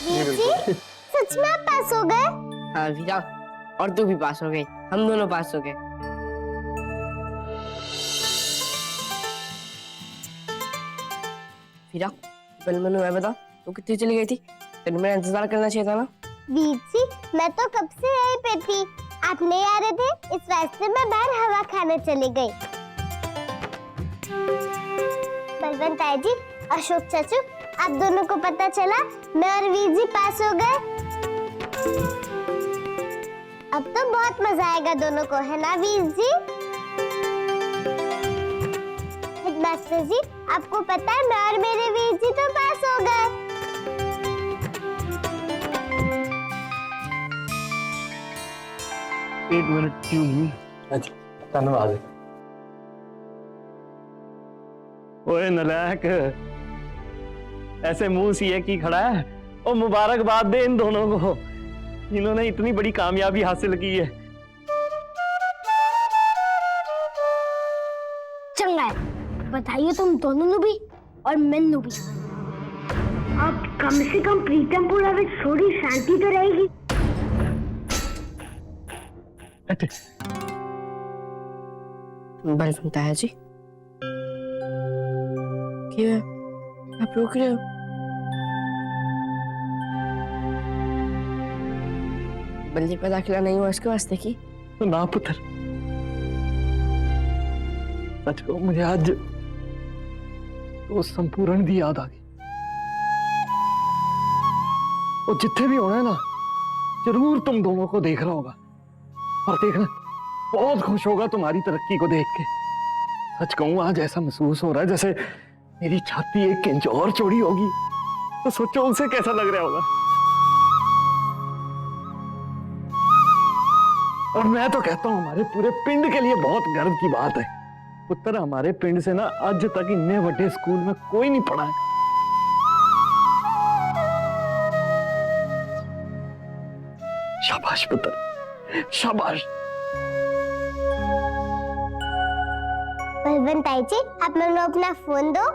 जी सच में आप पास हो गए? हाँ वीरा, और तू भी पास हो गई, हम दोनों पास हो गए। वीरा, पहले मैं बता, तू कितनी चली गई थी? तेरे मेरा इंतजार करना चाहिए था ना। वीर जी, मैं तो कब से यहीं पे थी, आप नहीं आ रहे थे, इस वास्ते मैं बाहर हवा खाने चली गई। बलवंत ताया जी, अशोक चाचू, आप दोनों को पता चला मैं और वीर जी पास हो गए। अब तो बहुत मजा आएगा दोनों को, है ना वीर जी? हेडमास्टर जी, आपको पता है मैं और मेरे वीर जी तो पास हो गए। एक मिनट क्यों? अच्छा, धन्यवाद। ओए नलायक, ऐसे मुंह सीए की खड़ा है। और मुबारकबाद दे इन दोनों को, इन्होंने इतनी बड़ी कामयाबी हासिल की है। चंगा है, बताइए तुम दोनों भी और मैनू भी। अब कम से कम प्रीतमपुरा में थोड़ी शांति तो रहेगी। बलवंत ताया जी, क्या आप रोक रहे हो? बल्ली का दाखिला नहीं हुआ इसके वास्ते की? तो ना पुत्र, सच को मुझे आज तो संपूर्ण दी याद आ गई। और जितने भी होना है ना, जरूर तुम दोनों को देख रहा होगा, और देखना बहुत खुश होगा तुम्हारी तरक्की को देख के। सच कहूं, आज ऐसा महसूस हो रहा है जैसे मेरी छाती 1 इंच और चौड़ी होगी। तो सोचो उनसे कैसा लग रहा होगा। और मैं तो कहता हूं हमारे पूरे पिंड के लिए बहुत गर्व की बात है। पुत्र, हमारे पिंड से ना आज तक इतने बड़े स्कूल में कोई नहीं पढ़ा है। शाबाश पुत्र, शाबाश। बलवंत ताई जी, आप मैंने अपना फोन दो।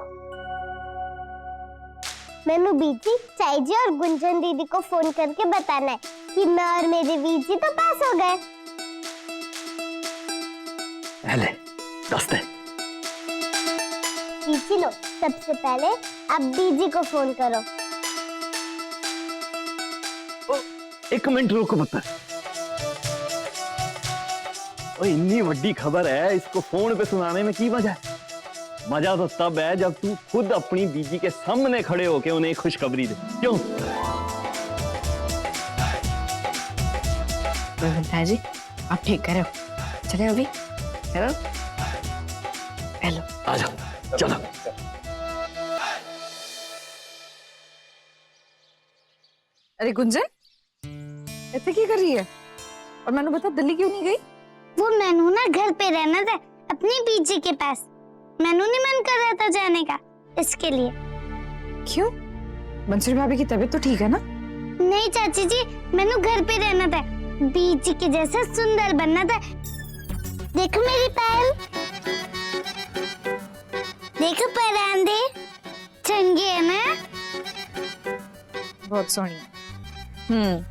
मैनू बीजी, चाई जी और गुंजन दीदी को फोन करके बताना है कि मैं और मेरे वीर जी तो पास हो गए। पहले दस दे। बीजी लो, सबसे पहले आप बीजी को फोन करो। एक मिनट रुको पुत्र। इतनी बड़ी खबर है, इसको फोन पे सुनाने में की मजा है? मजा तो तब है जब तू खुद अपनी बीजी के सामने खड़े होके उन्हें खुशखबरी दे। क्यों? बलवंत ताया जी, आप ठीक कर रहे हो। चले अभी, है ना? हेलो, आ जाओ, चलो। अरे गुंजन, ऐसे क्या कर रही है? और मैंने बता, दिल्ली क्यों नहीं गई? वो मैनू ना घर पे रहना था अपनी बीजी के पास। मैनू नहीं मन कर रहा था जाने का, इसके लिए। क्यों? मंसूरी भाभी की तबीयत तो ठीक है ना? नहीं चाची जी, मैनू घर पे रहना था, बीजी के जैसा सुंदर बनना था। देखो मेरी पायल, देखो परांदे, चंगे है ना? बहुत सोहनी है।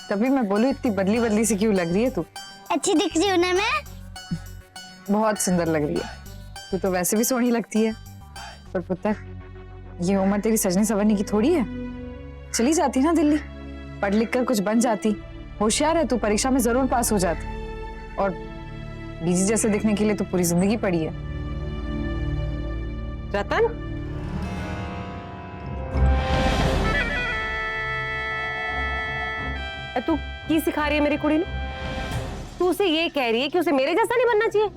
तभी मैं बोलूं, इतनी बदली बदली सी क्यों लग रही है तू? अच्छी दिख रही हूँ ना मैं? बहुत सुंदर लग रही है। तू तो वैसे भी सोहनी लगती है। पर पुत्र, ये उम्र तेरी सजने संवरने की थोड़ी है। चली जाती ना दिल्ली, पढ़ लिख कर कुछ बन जाती, होशियार है तू, परीक्षा में जरूर पास हो जाती। और बीजी जैसे दिखने के लिए तो पूरी जिंदगी पड़ी है। रतन, तू की सिखा रही है मेरी कुड़ी ने? तू उसे ये कह रही है कि उसे मेरे जैसा नहीं बनना चाहिए?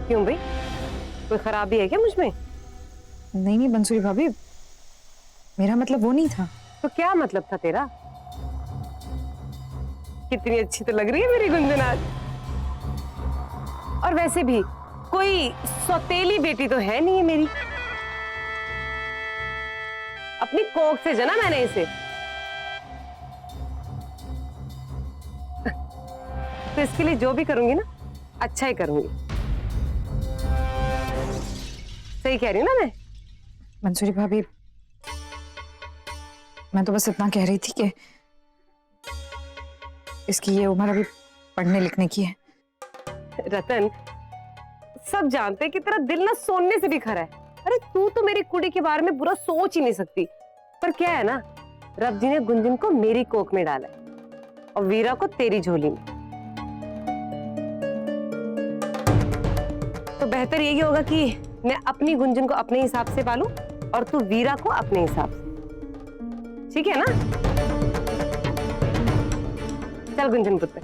क्यों भाई, कोई खराबी है क्या मुझ में? नहीं नहीं बंसुरी भाभी, मेरा मतलब वो नहीं था। तो क्या मतलब था तेरा? कितनी अच्छी तो लग रही है मेरी गुंजन आज। और वैसे भी कोई सौतेली बेटी तो है नहीं है मेरी। अपनी कोख से जना मैंने इसे। तो इसके लिए जो भी करूंगी ना, अच्छा ही करूंगी। सही कह रही हूँ ना मैं? मंसूरी भाभी, मैं तो बस इतना कह रही थी कि इसकी ये उम्र अभी पढ़ने लिखने की है। रतन, सब जानते हैं कि तेरा दिल ना सोने से भी खरा है। अरे तू तो मेरी कुड़ी के बारे में बुरा सोच ही नहीं सकती, पर क्या है ना, रब जी ने गुंजन को मेरी कोख में डाला है और वीरा को तेरी झोली में। तो बेहतर यही होगा कि मैं अपनी गुंजन को अपने हिसाब से पालूं और तू वीरा को अपने हिसाब से, ठीक है ना? चल गुंजन पुत्र,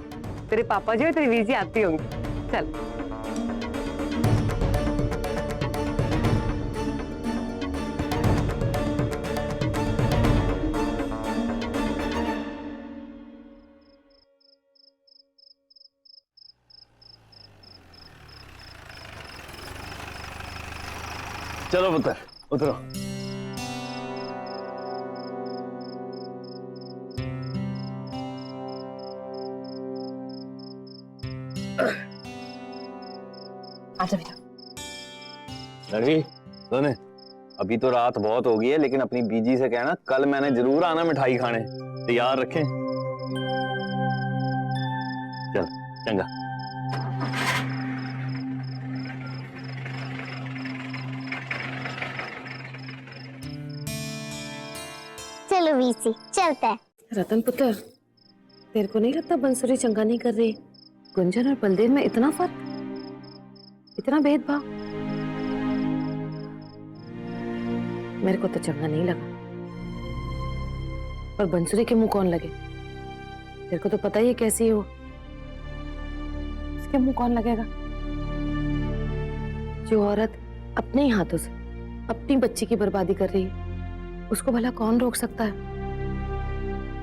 तेरे पापा जी और तेरी वीर जी आती होंगी, चल। चलो पुत्र उतरो। आजा बेटा। रणवी सोने, अभी तो रात बहुत हो गई है, लेकिन अपनी बीजी से कहना कल मैंने जरूर आना मिठाई खाने, तैयार रखें। चल चंगा। चलो वीसी चलते हैं। रतन पुत्र, तेरे को नहीं लगता बंसुरी चंगा नहीं कर रही? गुंजन और बलदेव में इतना फर्क, इतना भेदभाव, मेरे को तो चंगा नहीं लगा। पर बंसुरी के मुंह कौन लगे? तेरे को तो पता ही है कैसी है वो, उसके मुंह कौन लगेगा? जो औरत अपने ही हाथों से अपनी बच्ची की बर्बादी कर रही है, उसको भला कौन रोक सकता है?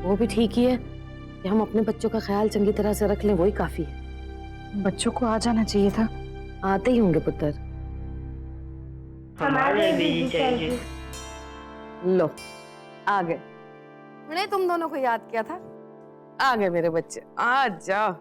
वो भी ठीक ही है कि हम अपने बच्चों का ख्याल चंगी तरह से रख लें, वही काफी है। बच्चों को आ जाना चाहिए था। आते ही होंगे पुत्र। हमारे बीजी चाहिए। लो आ गए। मैंने तुम दोनों को याद किया था। आ गए मेरे बच्चे, आ जाओ।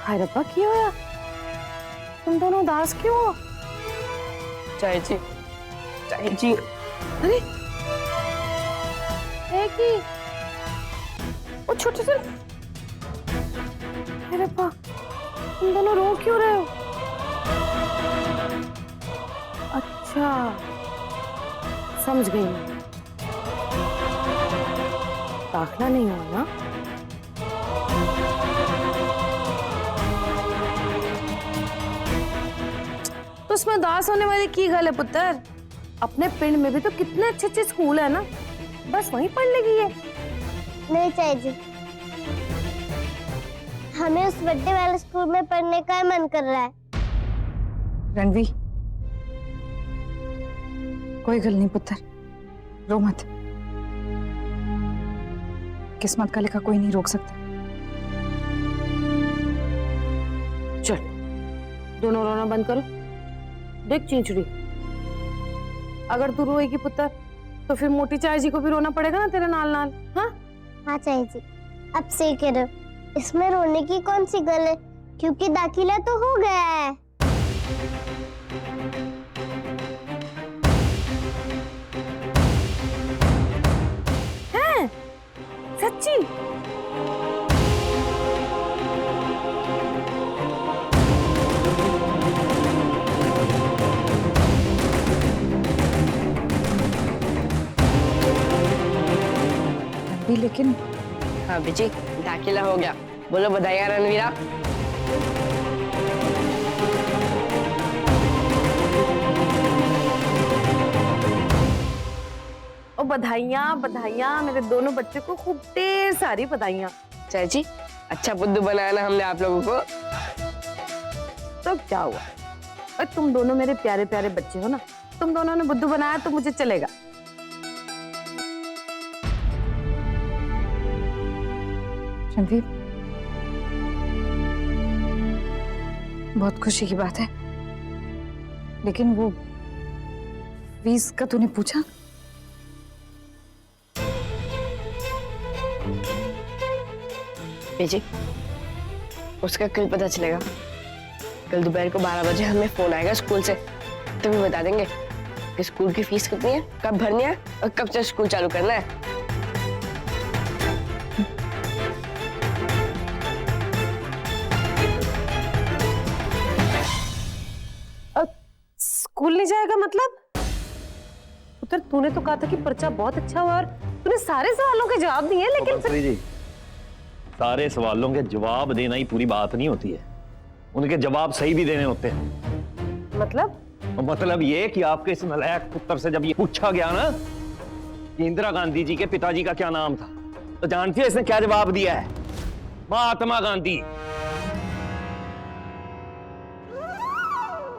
हाय रब्बा, क्यों होया? तुम दोनों उदास क्यों हो? चाय जी, चाय जी। अरे एक ही वो छोटे से, अरे रब्बा, तुम दोनों रो क्यों रहे हो? अच्छा समझ गई मैं, दाखला नहीं हुआ ना? तो उसमें उदास होने वाली की गल है पुत्र? अपने पिंड में भी तो कितने अच्छे अच्छे स्कूल है ना, बस वहीं पढ़ लेगी ये। नहीं चाहिए जी, हमें उस बड़े वाले स्कूल में पढ़ने का मन कर रहा है। रणवी, कोई गल नहीं पुत्र, रो मत। किस्मत का लिखा कोई नहीं रोक सकता। चल दोनों रोना बंद करो। देख चिंचुड़ी, अगर तू रोएगी पुत्र तो फिर मोटी चाय जी को भी रोना पड़ेगा ना तेरे नाल नाल। हाँ हाँ चाहिए जी, अब सही कह रहे हो, इसमें रोने की कौन सी गल है, क्योंकि दाखिला तो हो गया है। हैं? सच्ची? लेकिन हाँ बीजी, दाखिला हो गया। बोलो बधाई रणवीरा। और बधाइयाँ बधाइयाँ, मेरे दोनों बच्चों को खूब ढेर सारी बधाइयाँ। चाची, अच्छा बुद्धू बनाया ना हमने आप लोगों को। तो क्या हुआ, और तुम दोनों मेरे प्यारे प्यारे बच्चे हो ना, तुम दोनों ने बुद्धू बनाया तो मुझे चलेगा। रणवीर, बहुत खुशी की बात है, लेकिन वो फीस का तूने पूछा? बेजी, उसका कल पता चलेगा। कल दोपहर को 12 बजे हमें फोन आएगा स्कूल से, तभी बता देंगे कि स्कूल की फीस कितनी है, कब भरनी है और कब से स्कूल चालू करना है। स्कूल नहीं जाएगा मतलब? पुत्र, तूने तो कहा था कि पर्चा बहुत अच्छा हुआ और तूने सारे सवालों के जवाब दिए, लेकिन मंत्री जी, सारे सवालों के जवाब देना ही पूरी बात नहीं होती है, उनके जवाब सही भी देने होते हैं। मतलब ये कि आपके इस नालायक पुत्र से जब ये पूछा गया ना कि इंदिरा गांधी जी के पिताजी का क्या नाम था, तो जानती है इसने क्या जवाब दिया है? महात्मा गांधी।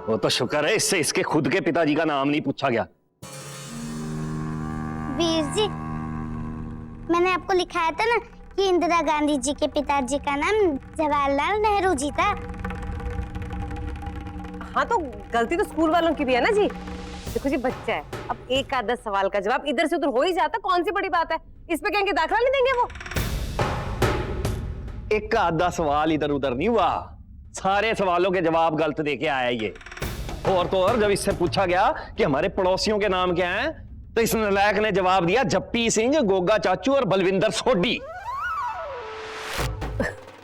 वो तो शुक्र है इससे इसके खुद के पिताजी का नाम नहीं पूछा गया। वीर जी, मैंने आपको लिखाया था ना कि इंदिरा गांधी जी के पिताजी का नाम जवाहरलाल नेहरू जी था। हाँ, तो गलती तो स्कूल वालों की भी है ना जी। देखो जी, बच्चा है, अब एक आधा सवाल का जवाब इधर से उधर हो ही जाता, कौन सी बड़ी बात है? इस पे कहेंगे दाखिला नहीं देंगे वो। एक का आधा सवाल इधर उधर नहीं हुआ, सारे सवालों के जवाब गलत देके आया ये। और तो और जब इससे पूछा गया कि हमारे पड़ोसियों के नाम क्या हैं, तो इस नालायक ने जवाब दिया जप्पी सिंह, गोगा चाचू और बलविंदर सोडी।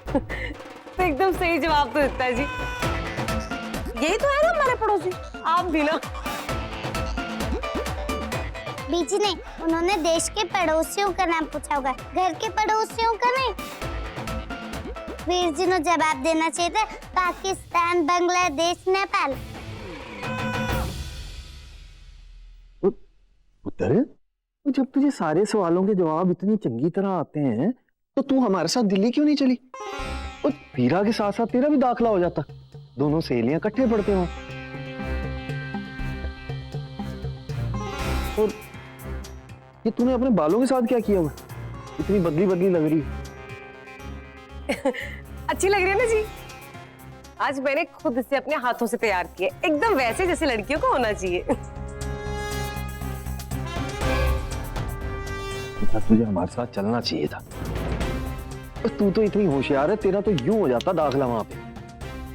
तो एकदम सही जवाब तो देता है जी। यही तो है ना हमारे पड़ोसी, आप भी ना। बीजी नहीं, उन्होंने देश के पड़ोसियों का नाम पूछा होगा, घर के पड़ोसियों का नहीं। वीर जी ने जवाब देना चाहिए था पाकिस्तान, बांग्लादेश, नेपाल। पुत्र, तो जब तुझे सारे सवालों के जवाब इतनी चंगी तरह आते हैं, तो तू हमारे साथ दिल्ली क्यों नहीं चली? और वीरा के साथ साथ तेरा भी दाखला हो जाता, दोनों सहेलियां इकट्ठे पढ़ते हो। और ये तूने अपने बालों के साथ क्या किया हुआ? इतनी बदली बदली लग रही है। अच्छी लग रही है ना जी? आज मैंने खुद से अपने हाथों से तैयार किए, एकदम वैसे जैसे लड़कियों को होना चाहिए। तुझे हमारे साथ चलना चाहिए था। तू तो इतनी होशियार है, तेरा तो यूं हो जाता दाखला वहां पे,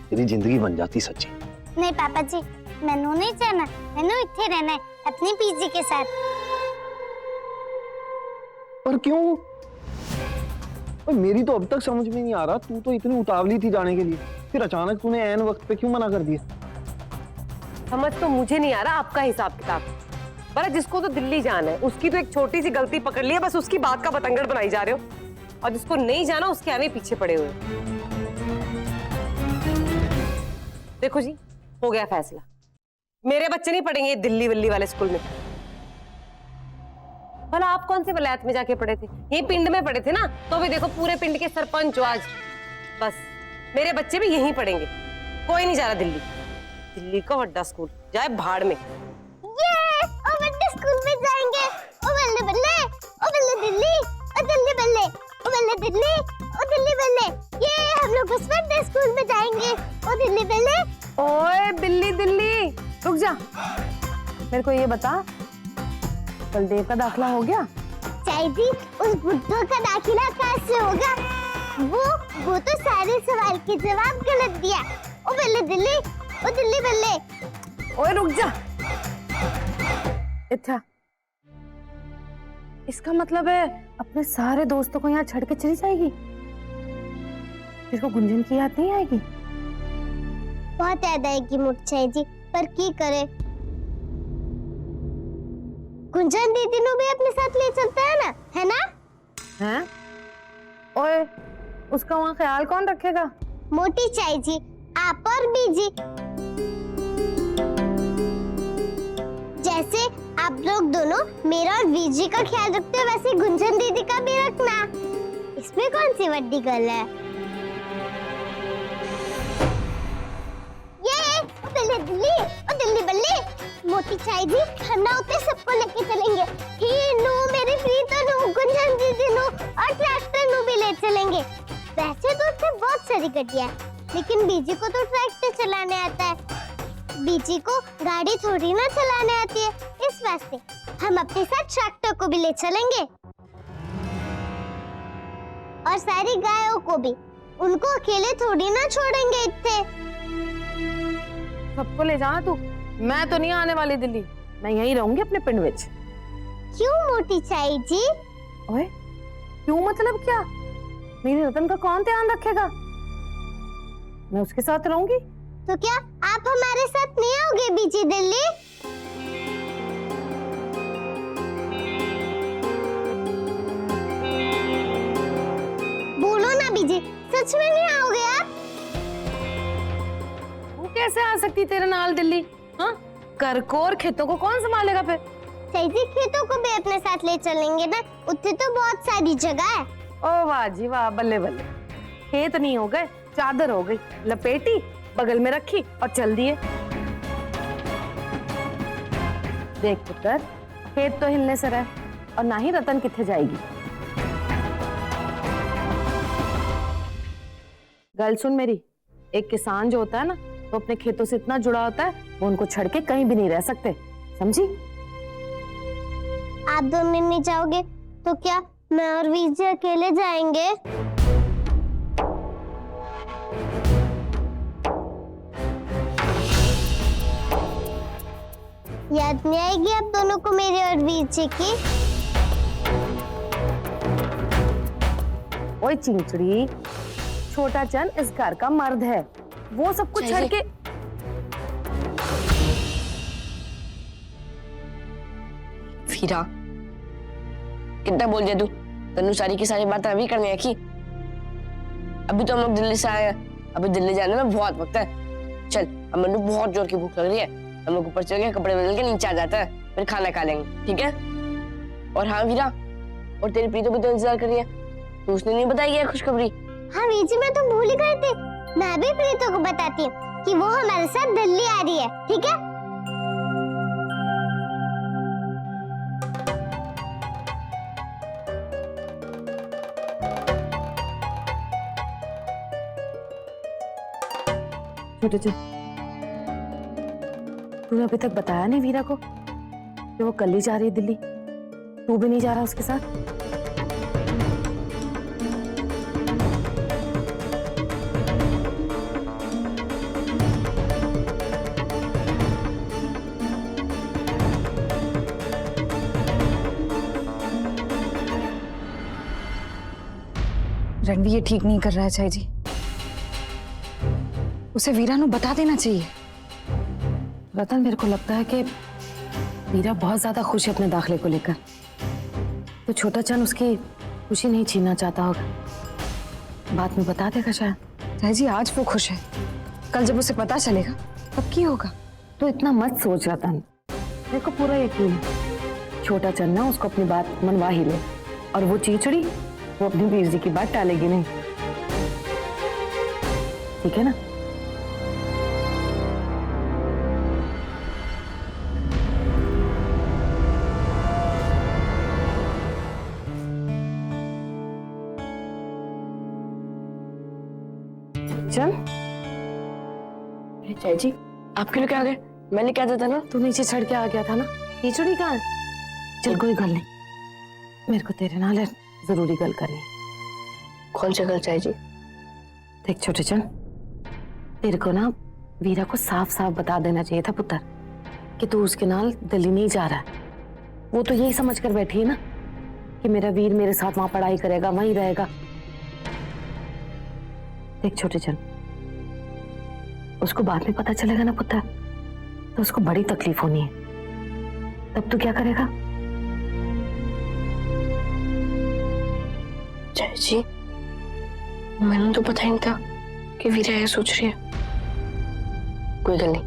तेरी जिंदगी बन जाती सच्ची। नहीं पापा जी, मैनू नहीं जाना, मैनू इत्थे रहना है अपनी पीजी के साथ। पर क्यों? पर मेरी तो अब तक समझ में नहीं आ रहा, तू तो इतनी उतावली थी जाने के लिए, फिर अचानक तूने ऐन वक्त पे क्यों मना कर दिया? समझ तो मुझे नहीं आ रहा आपका हिसाब किताब। पर जिसको तो दिल्ली जाना है, उसकी तो एक छोटी सी गलती पकड़ ली है, बस उसकी बात का बतंगड़ बनाई जा रहे हो, और जिसको नहीं जाना उसके आगे पीछे पड़े हुए। देखो जी, हो गया फैसला, मेरे बच्चे नहीं पढ़ेंगे दिल्ली वल्ली वाले स्कूल में। भला आप कौन से वलायत में जाके पढ़े थे? यही पिंड में पढ़े थे ना, तो भी देखो पूरे पिंड के सरपंच हो आज। बस मेरे बच्चे भी यहीं पढ़ेंगे, कोई नहीं जा रहा दिल्ली। दिल्ली का बड़ा स्कूल जाए भाड़ में। ओ बच्चे स्कूल में जाएंगे, ओ बल्ले बल्ले, ओ बल्ले दिल्ली, ओ दिल्ली बल्ले, ओ बल्ले दिल्ली, ओ दिल्ली बल्ले। ये हम लोग उस बड़े स्कूल में जाएंगे, ओ दिल्ली बल्ले। ओए बिल्ली दिल्ली, रुक जा, मेरे को ये बता, बलदेव का दाखला हो गया? चाई जी, उस बुड्ढों का दाखिला कैसे होगा? वो तो सारे सवाल के जवाब गलत दिया। ओ बल्ले दिल्ली, ओ दिल्ली बल्ले। ओए रुक जा, अच्छा इसका मतलब है अपने सारे दोस्तों को यहाँ छोड़ के चली जाएगी? फिर को गुंजन की याद नहीं आएगी? बहुत याद आएगी मुझे जी, पर की करे? गुंजन दीदी ने भी अपने साथ ले चलता है ना, है ना? हैं? ओए, उसका वहाँ ख्याल कौन रखेगा? मोटी चाई जी, आप और बीजी। जैसे आप लोग दोनों मेरा और बीजी का ख्याल रखते हो, वैसे गुंजन दीदी का भी रखना। इसमें कौन सी बड़ी गल है? ये बल्ले दिल्ली, ओ दिल्ली बल्ले। मोटी चाई जी, हम ना उते सबको लेके चलेंगे। ही नो मेरी प्रीता नो, गुंजन दीदी नो और ट्रैक्टर नो भी ले चलेंगे। वैसे तो उससे बहुत सारी गड्डियां है, लेकिन बीजी को तो ट्रैक्टर चलाने आता है। बीजी को गाड़ी थोड़ी ना चलाने आती है, इस वास्ते हम अपने साथ ट्रैक्टर को भी ले चलेंगे। और सारी गायों को भी। उनको अकेले थोड़ी ना छोड़ेंगे इतने। सबको ले जाना तू। मैं तो नहीं आने वाली दिल्ली, मैं यहीं रहूंगी अपने पिंड विच। क्यों मोटी चाई जी? ओए, क्यों मतलब क्या? मेरे रतन का कौन ध्यान रखेगा? मैं उसके साथ रहूंगी। तो क्या आप हमारे साथ नहीं आओगे बीजी दिल्ली? बोलो ना बीजी, सच में नहीं आओगे आप? वो कैसे आ सकती तेरे नाल दिल्ली? हाँ, कर को और खेतों को कौन संभालेगा फिर? चाई जी खेतों को भी अपने साथ ले चलेंगे ना, उत्ते तो बहुत सारी जगह है। ओ वाह जी वाह, बल्ले बल्ले। खेत नहीं हो गए, चादर हो गई, लपेटी बगल में रखी और चल दिए। देख पुत्र, खेत तो हिलने से रहे और ना ही रतन किथे जाएगी। गल सुन मेरी, एक किसान जो होता है ना, तो अपने खेतों से इतना जुड़ा होता है, वो उनको छोड़ के कहीं भी नहीं रह सकते, समझी? आप दोनों नहीं जाओगे तो क्या मैं और विजय अकेले जाएंगे? याद नहीं आएगी आप दोनों को मेरे और विजय की? ओए चिंचड़ी, छोटा चंद इस घर का मर्द है, वो सब कुछ छोड़ के। वीरा, कितना बोल दिया तू? तन्नू सारी की सारी बातें अभी करनी है कि अभी तो हम लोग दिल्ली से आए हैं, अभी दिल्ली जाने में बहुत वक्त है। चल, अब मन्नू बहुत जोर की भूख लग रही है, हम लोग ऊपर चल के कपड़े बदल के नीचे आ जाते हैं, फिर खाना खा लेंगे, ठीक है? और हाँ वीरा, और तेरी प्रीतो भी तो इंतजार कर रही है, तो उसने नहीं बताई है खुशखबरी? हाँ विजय, मैं तो भूल ही गई थी। मैं भी प्रीतो को बताती हूँ कि वो हमारे साथ दिल्ली आ रही है, ठीक है? छोटे चंद, तूने अभी तक बताया नहीं वीरा को कि वो कल ही जा रही है दिल्ली? तू भी नहीं जा रहा उसके साथ? रणवीर ये ठीक नहीं कर रहा है चाई जी, उसे वीरा को बता देना चाहिए। रतन, मेरे को लगता है कि वीरा बहुत ज्यादा खुश है अपने दाखिले को लेकर, तो छोटा चंद उसकी खुशी नहीं छीनना चाहता होगा, बाद में बता देगा शायद। चाई जी आज वो खुश है, कल जब उसे पता चलेगा तब क्या होगा? तो इतना मत सोच रतन, मेरे को पूरा यकीन है छोटा चंद ना उसको अपनी बात मनवा ही ले, और वो चीचड़ी वो अपनी वीर जी की बात टालेगी नहीं, ठीक है ना? चल। चाची जी, आपके लिए क्या आ गए? मैंने क्या था ना? तू नीचे चढ़ के आ गया था ना, खिचड़ी कहाँ है? चल कोई गल नहीं, मेरे को तेरे नाल जरूरी गल करनी। कौन सी गल चाची जी? देख छोटे चंद, तेरे को ना वीरा को साफ साफ बता देना चाहिए था पुत्र कि तू उसके नाल दिल्ली नहीं जा रहा है। वो तो यही समझ कर बैठी है ना कि मेरा वीर मेरे साथ वहां पढ़ाई करेगा, वहीं रहेगा। देख छोटे चंद, उसको बाद में पता चलेगा ना पुत्र, तो उसको बड़ी तकलीफ होनी है, तब तू क्या करेगा? चाची जी, मैंने तो पता ही नहीं था कि वीरा ये सोच रही है। कोई गल नहीं,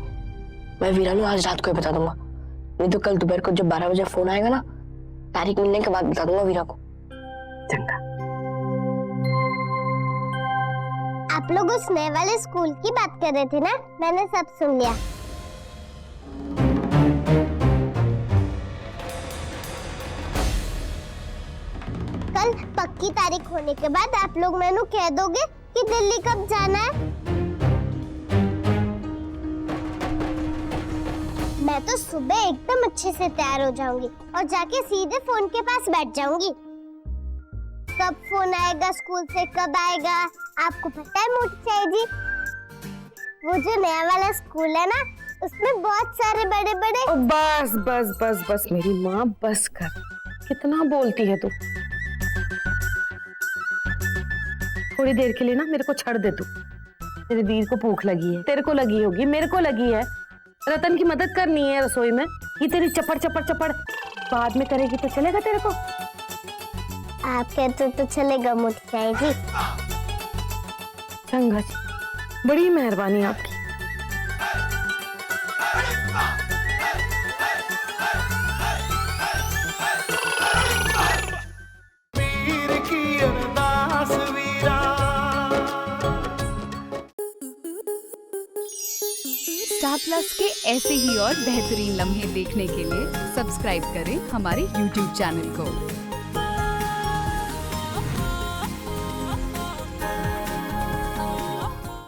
मैं वीरा को आज रात को ही बता दूंगा, नहीं तो कल दोपहर को जब 12 बजे फोन आएगा ना, तारीख मिलने के बाद बता दूंगा वीरा को। चंगा। आप लोग उस नए वाले स्कूल की बात कर रहे थे ना, मैंने सब सुन लिया। कल पक्की तारीख होने के बाद आप लोग मैंने कह दोगे कि दिल्ली कब जाना है। मैं तो सुबह एकदम अच्छे से तैयार हो जाऊंगी और जाके सीधे फोन के पास बैठ जाऊंगी। कब फोन आएगा स्कूल से, कब आएगा। आपको पता है मोटी चाय जी, वो जो नया वाला स्कूल है ना, उसमें बहुत सारे बड़े बड़े। ओ बस बस बस बस मेरी माँ, बस कर, कितना बोलती है तू। थोड़ी देर के लिए ना मेरे को छड़ दे तू। तेरे वीर को भूख लगी है, तेरे को लगी होगी, मेरे को लगी है। रतन की मदद करनी है रसोई में। ये तेरी चपड़ चपड़ चपड़ बाद में करेगी तो चलेगा तेरे को? आप कहते तो चलेगा मोटी चाय जी। चंगा जी, बड़ी मेहरबानी आपकी। स्टार प्लस के ऐसे ही और बेहतरीन लम्हे देखने के लिए सब्सक्राइब करें हमारे YouTube चैनल को।